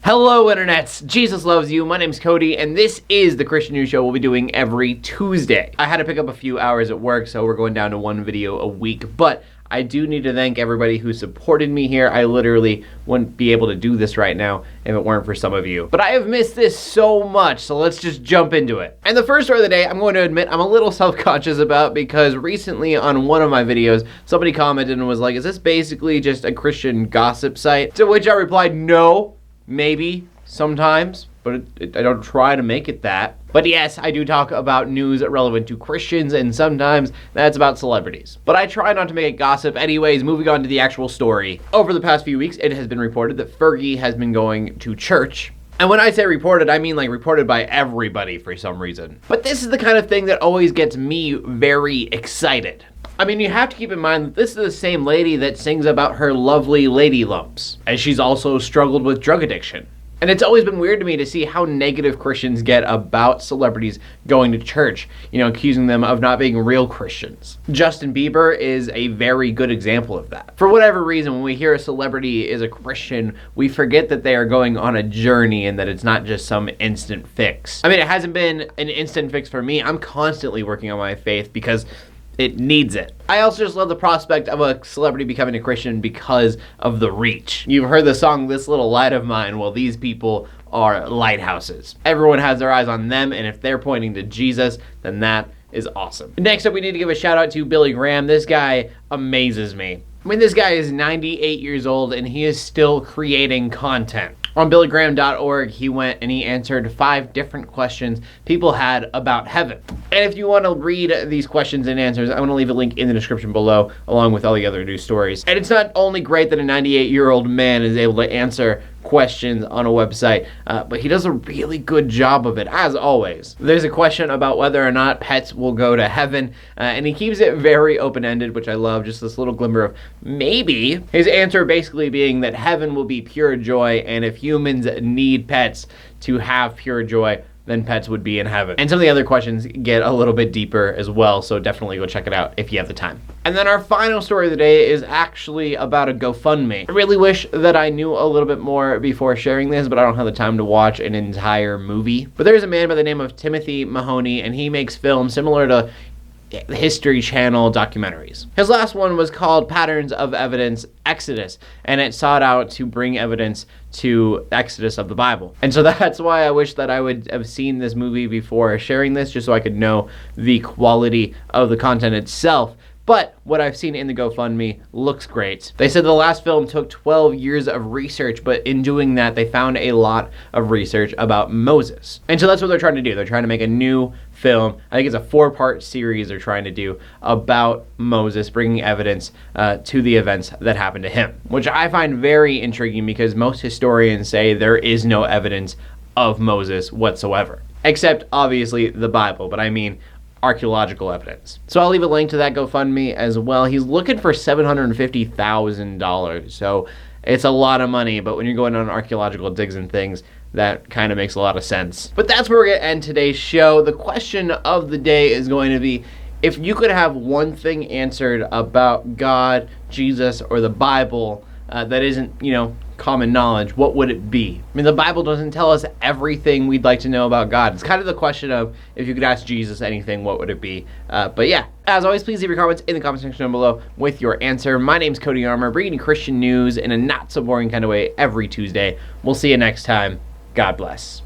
Hello internets, Jesus loves you. My name's Cody and this is the Christian News Show we'll be doing every Tuesday. I had to pick up a few hours at work, so we're going down to one video a week, but I do need to thank everybody who supported me here. I literally wouldn't be able to do this right now if it weren't for some of you. But I have missed this so much, so let's just jump into it. And the first story of the day, I'm going to admit I'm a little self-conscious about because recently on one of my videos, somebody commented and was like, is this basically just a Christian gossip site? To which I replied, no, maybe, sometimes, but I don't try to make it that. But yes, I do talk about news relevant to Christians, and sometimes that's about celebrities. But I try not to make it gossip. Anyways, moving on to the actual story. Over the past few weeks, it has been reported that Fergie has been going to church. And when I say reported, I mean like reported by everybody for some reason. But this is the kind of thing that always gets me very excited. I mean, you have to keep in mind that this is the same lady that sings about her lovely lady lumps, as she's also struggled with drug addiction. And it's always been weird to me to see how negative Christians get about celebrities going to church, accusing them of not being real Christians. Justin Bieber is a very good example of that. For whatever reason, when we hear a celebrity is a Christian, we forget that they are going on a journey and that it's not just some instant fix. I mean, it hasn't been an instant fix for me. I'm constantly working on my faith because it needs it. I also just love the prospect of a celebrity becoming a Christian because of the reach. You've heard the song, This Little Light of Mine. Well, these people are lighthouses. Everyone has their eyes on them, and if they're pointing to Jesus, then that is awesome. Next up, we need to give a shout out to Billy Graham. This guy amazes me. I mean, this guy is 98 years old, and he is still creating content. On BillyGraham.org, he went and he answered 5 different questions people had about heaven. And if you want to read these questions and answers, I'm going to leave a link in the description below, along with all the other news stories. And it's not only great that a 98-year-old man is able to answer questions on a website, but he does a really good job of it, as always. There's a question about whether or not pets will go to heaven, and he keeps it very open-ended, which I love, just this little glimmer of maybe. His answer basically being that heaven will be pure joy, and if humans need pets to have pure joy, then pets would be in heaven. And some of the other questions get a little bit deeper as well, so definitely go check it out if you have the time. And then our final story of the day is actually about a GoFundMe. I really wish that I knew a little bit more before sharing this, but I don't have the time to watch an entire movie. But there's a man by the name of Timothy Mahoney, and he makes films similar to the History Channel documentaries. His last one was called Patterns of Evidence Exodus, and it sought out to bring evidence to Exodus of the Bible. And so that's why I wish that I would have seen this movie before sharing this, just so I could know the quality of the content itself. But what I've seen in the GoFundMe looks great. They said the last film took 12 years of research, but in doing that, they found a lot of research about Moses. And so that's what they're trying to do. They're trying to make a new film. I think it's a 4-part series they're trying to do about Moses, bringing evidence to the events that happened to him, which I find very intriguing because most historians say there is no evidence of Moses whatsoever, except obviously the Bible, but I mean archaeological evidence. So I'll leave a link to that GoFundMe as well. He's looking for $750,000, so it's a lot of money, but when you're going on archaeological digs and things, that kind of makes a lot of sense. But that's where we're going to end today's show. The question of the day is going to be, if you could have one thing answered about God, Jesus, or the Bible that isn't, common knowledge, what would it be? I mean, the Bible doesn't tell us everything we'd like to know about God. It's kind of the question of, if you could ask Jesus anything, what would it be? But yeah, as always, please leave your comments in the comment section down below with your answer. My name's CodyArmour, bringing you Christian news in a not so boring kind of way every Tuesday. We'll see you next time. God bless.